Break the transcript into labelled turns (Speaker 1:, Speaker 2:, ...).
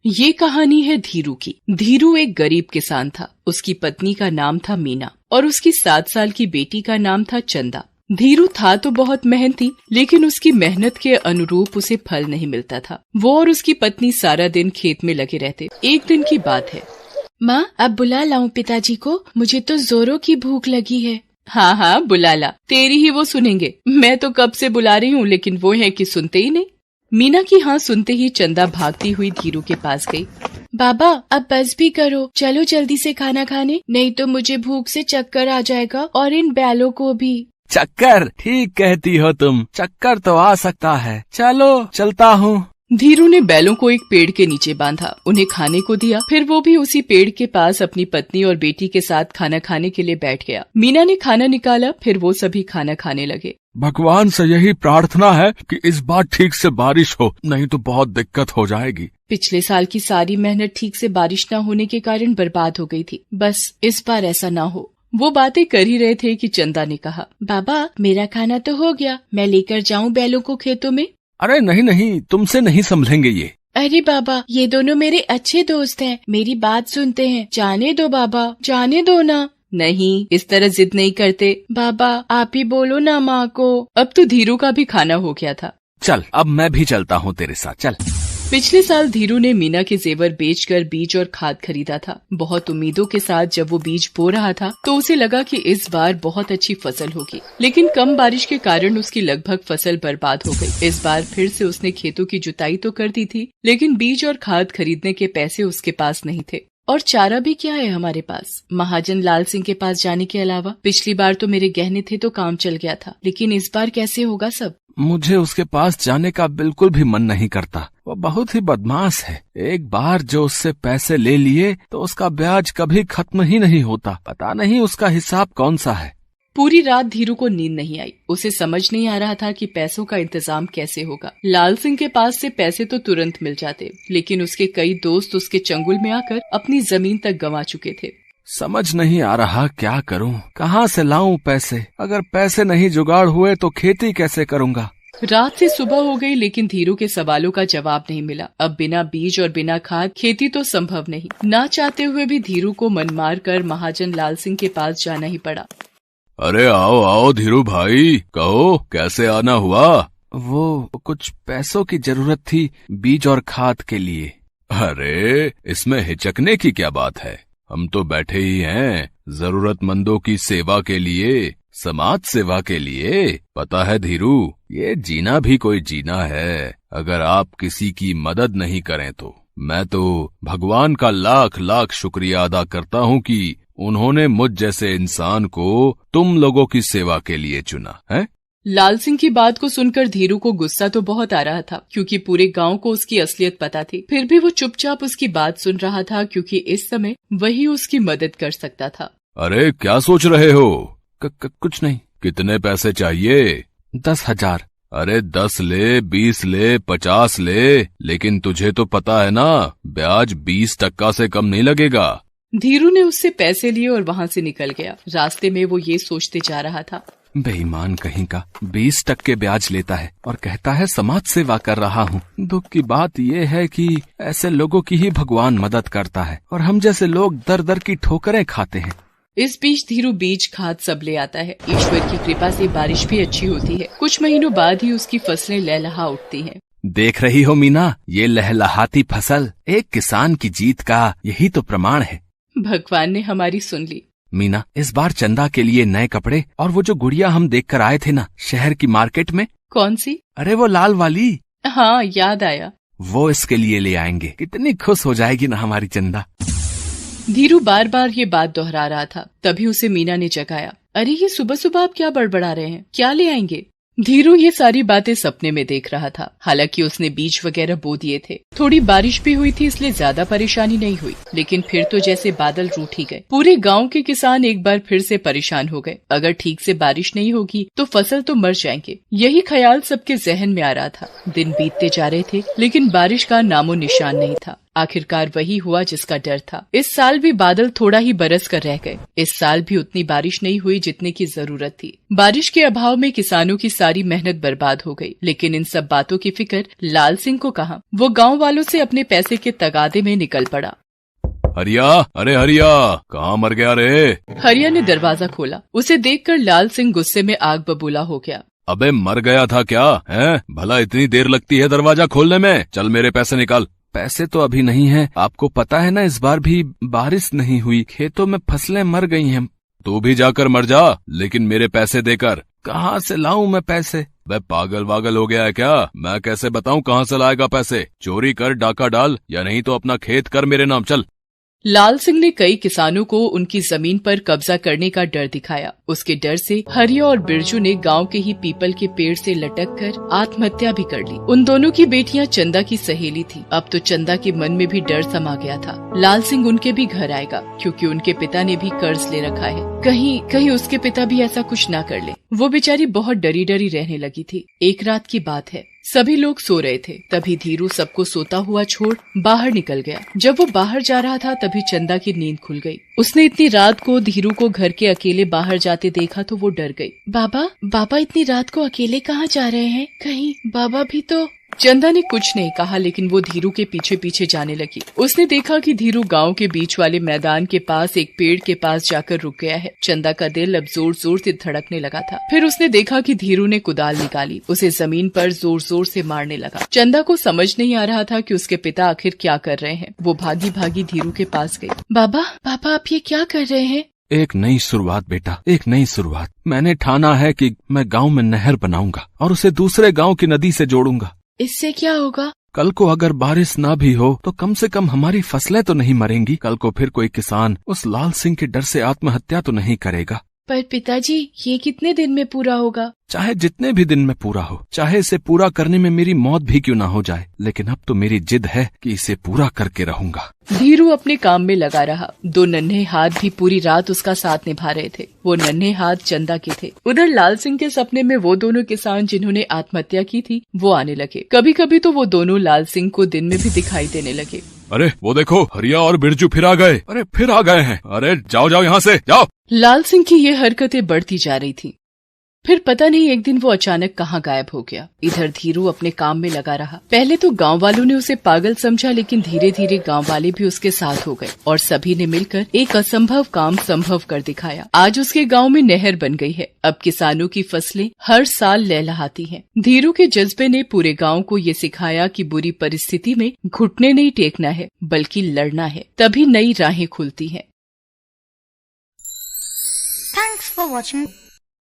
Speaker 1: ये कहानी है धीरू की। धीरू एक गरीब किसान था। उसकी पत्नी का नाम था मीना और उसकी 7 साल की बेटी का नाम था चंदा। धीरू था तो बहुत मेहनती, लेकिन उसकी मेहनत के अनुरूप उसे फल नहीं मिलता था। वो और उसकी पत्नी सारा दिन खेत में लगे रहते। एक दिन की बात है।
Speaker 2: माँ, अब बुला लाऊं पिताजी को? मुझे तो जोरों की भूख लगी है।
Speaker 1: हाँ हाँ बुला ला, तेरी ही वो सुनेंगे। मैं तो कब से बुला रही हूँ, लेकिन वो है कि सुनते ही नहीं। मीना की हाँ सुनते ही चंदा भागती हुई धीरू के पास गई।
Speaker 2: बाबा, अब बस भी करो, चलो जल्दी से खाना खाने, नहीं तो मुझे भूख से चक्कर आ जाएगा और इन बैलों को भी।
Speaker 3: चक्कर? ठीक कहती हो तुम, चक्कर तो आ सकता है। चलो चलता हूँ।
Speaker 1: धीरू ने बैलों को एक पेड़ के नीचे बांधा, उन्हें खाने को दिया। फिर वो भी उसी पेड़ के पास अपनी पत्नी और बेटी के साथ खाना खाने के लिए बैठ गया। मीना ने खाना निकाला, फिर वो सभी खाना खाने लगे।
Speaker 3: भगवान से यही प्रार्थना है कि इस बार ठीक से बारिश हो, नहीं तो बहुत दिक्कत हो जाएगी।
Speaker 1: पिछले साल की सारी मेहनत ठीक से बारिश न होने के कारण बर्बाद हो गई थी। बस इस बार ऐसा ना हो। वो बातें कर ही रहे थे कि चंदा ने कहा,
Speaker 2: बाबा, मेरा खाना तो हो गया, मैं लेकर जाऊं बैलों को खेतों में?
Speaker 3: अरे नहीं नहीं, तुमसे नहीं संभलेंगे ये।
Speaker 2: अरे बाबा, ये दोनों मेरे अच्छे दोस्त हैं, मेरी बात सुनते हैं, जाने दो बाबा, जाने दो ना।
Speaker 1: नहीं, इस तरह जिद नहीं करते।
Speaker 2: बाबा, आप ही बोलो ना माँ को।
Speaker 1: अब तो धीरू का भी खाना हो गया था।
Speaker 3: चल, अब मैं भी चलता हूँ तेरे साथ, चल।
Speaker 1: पिछले साल धीरू ने मीना के जेवर बेचकर बीज और खाद खरीदा था। बहुत उम्मीदों के साथ जब वो बीज बो रहा था तो उसे लगा कि इस बार बहुत अच्छी फसल होगी, लेकिन कम बारिश के कारण उसकी लगभग फसल बर्बाद हो गई। इस बार फिर से उसने खेतों की जुताई तो कर दी थी, लेकिन बीज और खाद खरीदने के पैसे उसके पास नहीं थे। और चारा भी क्या है हमारे पास, महाजन लाल सिंह के पास जाने के अलावा। पिछली बार तो मेरे गहने थे तो काम चल गया था, लेकिन इस बार कैसे होगा सब?
Speaker 3: मुझे उसके पास जाने का बिल्कुल भी मन नहीं करता। वो बहुत ही बदमाश है। एक बार जो उससे पैसे ले लिए तो उसका ब्याज कभी खत्म ही नहीं होता। पता नहीं उसका हिसाब कौन सा है।
Speaker 1: पूरी रात धीरू को नींद नहीं आई। उसे समझ नहीं आ रहा था कि पैसों का इंतजाम कैसे होगा। लाल सिंह के पास से पैसे तो तुरंत मिल जाते, लेकिन उसके कई दोस्त उसके चंगुल में आकर अपनी जमीन तक गंवा चुके थे।
Speaker 3: समझ नहीं आ रहा क्या करूं, कहां से लाऊं पैसे। अगर पैसे नहीं जुगाड़ हुए तो खेती कैसे करूंगा।
Speaker 1: रात से सुबह हो गई, लेकिन धीरू के सवालों का जवाब नहीं मिला। अब बिना बीज और बिना खाद खेती तो संभव नहीं। ना चाहते हुए भी धीरू को मन मार कर महाजन लाल सिंह के पास जाना ही पड़ा।
Speaker 3: अरे आओ आओ धीरू भाई, कहो कैसे आना हुआ? वो कुछ पैसों की जरूरत थी, बीज और खाद के लिए। अरे इसमें हिचकने की क्या बात है, हम तो बैठे ही हैं जरूरतमंदों की सेवा के लिए, समाज सेवा के लिए। पता है धीरू, ये जीना भी कोई जीना है। अगर आप किसी की मदद नहीं करें तो मैं तो भगवान का लाख लाख शुक्रिया अदा करता हूँ कि उन्होंने मुझ जैसे इंसान को तुम लोगों की सेवा के लिए चुना है।
Speaker 1: लाल सिंह की बात को सुनकर धीरू को गुस्सा तो बहुत आ रहा था, क्योंकि पूरे गांव को उसकी असलियत पता थी। फिर भी वो चुपचाप उसकी बात सुन रहा था, क्योंकि इस समय वही उसकी मदद कर सकता था।
Speaker 3: अरे क्या सोच रहे हो? कुछ नहीं। कितने पैसे चाहिए? 10,000। अरे 10 ले, 20 ले, 50 ले, लेकिन तुझे तो पता है ना ब्याज 20% से कम नहीं लगेगा।
Speaker 1: धीरू ने उससे पैसे लिए और वहाँ से निकल गया। रास्ते में वो ये सोचते जा रहा था,
Speaker 3: बेईमान कहीं का, 20% ब्याज लेता है और कहता है समाज सेवा कर रहा हूँ। दुख की बात ये है कि ऐसे लोगों की ही भगवान मदद करता है और हम जैसे लोग दर दर की ठोकरें खाते हैं।
Speaker 1: इस बीच धीरू बीज खाद सब ले आता है। ईश्वर की कृपा से बारिश भी अच्छी होती है। कुछ महीनों बाद ही उसकी फसलें लहलहा उठती हैं।
Speaker 3: देख रही हो मीना, ये लहलहाती फसल एक किसान की जीत का यही तो प्रमाण है।
Speaker 1: भगवान ने हमारी सुन ली।
Speaker 3: मीना, इस बार चंदा के लिए नए कपड़े और वो जो गुड़िया हम देख कर आए थे ना शहर की मार्केट में।
Speaker 1: कौन सी?
Speaker 3: अरे वो लाल वाली।
Speaker 1: हाँ याद आया।
Speaker 3: वो इसके लिए ले आएंगे। कितनी खुश हो जाएगी ना हमारी चंदा।
Speaker 1: धीरू बार बार ये बात दोहरा रहा था। तभी उसे मीना ने जगाया। अरे ये सुबह सुबह आप क्या बड़बड़ा रहे हैं, क्या ले आएंगे? धीरू ये सारी बातें सपने में देख रहा था। हालांकि उसने बीज वगैरह बो दिए थे। थोड़ी बारिश भी हुई थी, इसलिए ज्यादा परेशानी नहीं हुई, लेकिन फिर तो जैसे बादल रूठ ही गए। पूरे गांव के किसान एक बार फिर से परेशान हो गए। अगर ठीक से बारिश नहीं होगी तो फसल तो मर जाएंगे। यही ख्याल सबके जहन में आ रहा था। दिन बीतते जा रहे थे, लेकिन बारिश का नामो निशान नहीं था। आखिरकार वही हुआ जिसका डर था। इस साल भी बादल थोड़ा ही बरस कर रह गए। इस साल भी उतनी बारिश नहीं हुई जितने की जरूरत थी। बारिश के अभाव में किसानों की सारी मेहनत बर्बाद हो गई। लेकिन इन सब बातों की फिक्र लाल सिंह को कहाँ। वो गाँव वालों से अपने पैसे के तगादे में निकल पड़ा।
Speaker 3: हरिया, अरे हरिया, कहाँ मर गया रे?
Speaker 1: हरिया ने दरवाजा खोला। उसे देखकर लाल सिंह गुस्से में आग बबूला हो गया।
Speaker 3: अबे मर गया था क्या? हैं? भला इतनी देर लगती है दरवाजा खोलने में? चल मेरे पैसे निकाल। पैसे तो अभी नहीं है, आपको पता है ना इस बार भी बारिश नहीं हुई, खेतों में फसलें मर गई हैं। तू भी जाकर मर जा, लेकिन मेरे पैसे देकर। कहाँ से लाऊं मैं पैसे? बे पागल वागल हो गया है क्या? मैं कैसे बताऊं कहाँ से लाएगा पैसे? चोरी कर, डाका डाल, या नहीं तो अपना खेत कर मेरे नाम। चल।
Speaker 1: लाल सिंह ने कई किसानों को उनकी जमीन पर कब्जा करने का डर दिखाया। उसके डर से हरिया और बिरजू ने गांव के ही पीपल के पेड़ से लटक कर आत्महत्या भी कर ली। उन दोनों की बेटियां चंदा की सहेली थी। अब तो चंदा के मन में भी डर समा गया था, लाल सिंह उनके भी घर आएगा, क्योंकि उनके पिता ने भी कर्ज ले रखा है। कहीं उसके पिता भी ऐसा कुछ न कर ले। वो बेचारी बहुत डरी डरी रहने लगी थी। एक रात की बात है, सभी लोग सो रहे थे। तभी धीरू सबको सोता हुआ छोड़ बाहर निकल गया। जब वो बाहर जा रहा था तभी चंदा की नींद खुल गई। उसने इतनी रात को धीरू को घर के अकेले बाहर जाते देखा तो वो डर गई।
Speaker 2: बाबा इतनी रात को अकेले कहाँ जा रहे हैं? कहीं बाबा भी तो।
Speaker 1: चंदा ने कुछ नहीं कहा, लेकिन वो धीरू के पीछे पीछे जाने लगी। उसने देखा कि धीरू गांव के बीच वाले मैदान के पास एक पेड़ के पास जाकर रुक गया है। चंदा का दिल अब जोर जोर से धड़कने लगा था। फिर उसने देखा कि धीरू ने कुदाल निकाली, उसे जमीन पर जोर जोर से मारने लगा। चंदा को समझ नहीं आ रहा था कि उसके पिता आखिर क्या कर रहे हैं। वो भागी भागी धीरू के पास गई।
Speaker 2: बाबा आप ये क्या कर रहे हैं?
Speaker 3: एक नई शुरुआत बेटा, एक नई शुरुआत। मैंने ठाना है कि मैं गांव में नहर बनाऊंगा और उसे दूसरे गांव की नदी से जोड़ूंगा।
Speaker 2: इससे क्या होगा?
Speaker 3: कल को अगर बारिश ना भी हो तो कम से कम हमारी फसलें तो नहीं मरेंगी। कल को फिर कोई किसान उस लाल सिंह के डर से आत्महत्या तो नहीं करेगा।
Speaker 2: पर पिताजी, ये कितने दिन में पूरा होगा?
Speaker 3: चाहे जितने भी दिन में पूरा हो, चाहे इसे पूरा करने में मेरी मौत भी क्यों ना हो जाए, लेकिन अब तो मेरी जिद है कि इसे पूरा करके रहूंगा।
Speaker 1: धीरू अपने काम में लगा रहा। दो नन्हे हाथ भी पूरी रात उसका साथ निभा रहे थे। वो नन्हे हाथ चंदा के थे। उधर लाल सिंह के सपने में वो दोनों किसान जिन्होंने आत्महत्या की थी वो आने लगे। कभी कभी तो वो दोनों लाल सिंह को दिन में भी दिखाई देने लगे।
Speaker 3: अरे वो देखो, हरिया और बिरजू फिर आ गए। अरे फिर आ गए हैं। अरे जाओ जाओ यहाँ से जाओ।
Speaker 1: लाल सिंह की ये हरकतें बढ़ती जा रही थी। फिर पता नहीं एक दिन वो अचानक कहाँ गायब हो गया। इधर धीरू अपने काम में लगा रहा। पहले तो गांव वालों ने उसे पागल समझा, लेकिन धीरे धीरे गांव वाले भी उसके साथ हो गए और सभी ने मिलकर एक असंभव काम संभव कर दिखाया। आज उसके गांव में नहर बन गई है। अब किसानों की फसलें हर साल लहलहाती हैं। धीरू के जज्बे ने पूरे गाँव को ये सिखाया कि बुरी परिस्थिति में घुटने नहीं टेकना है, बल्कि लड़ना है, तभी नई राहें खुलती हैं।
Speaker 4: Thanks for watching.